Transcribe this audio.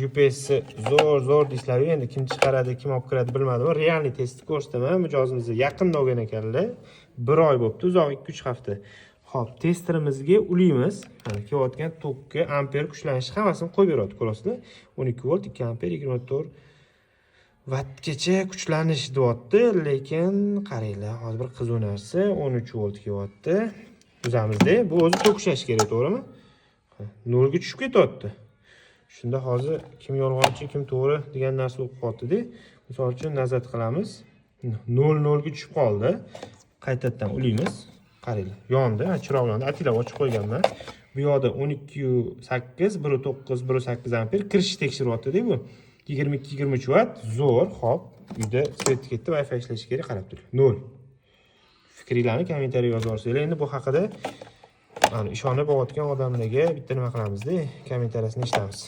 UPS zo'r deysizlar. Endi kim chiqaradi, kim olib kiradi bilmadim. Realniy testni ko'rsataman. Mijozimizni yaqinda olgan ekanlar. 1 oy bo'libdi, uzoq 2-3 hafta. Xo'p, testerimizga ulaymiz. Mana kelayotgan tokka amper kuchlanishi hammasini qo'yib beradi, ko'rasizlar. 12 volt, 2 amper, 24 wattgacha kuchlanish deyapti, lekin qaranglar, hozir bir qiziq narsa 13 volt kelyapti. O'zimizda bu o'zi tok ushlash kerak, to'g'rimi? 0 ga tushib ketyapti. Shunda hozir kim yolg'onchi, kim to'g'ri degan narsa bo'lib qoldi-da. Misol uchun nazorat qilamiz. 0 ga tushib qoldi. Qaytadan ulaymiz. Qaranglar, yondi, chiroqlarni atilab ochib qo'yganman. Bu yoqda 12.8, 1.9, 1.8 amper kirish tekshiryapti-da bu. 22-23 watt, zo'r. Xo'p, uyda svet ketdi, Wi-Fi ishlashi kerak, qarab turing. 0. Fikringizni kommentariyaga yozib qo'yinglar. Endi bu haqida ishonib olayotgan odamlarga bitta nima qilamiz-da, kommentariyasini eshitamiz.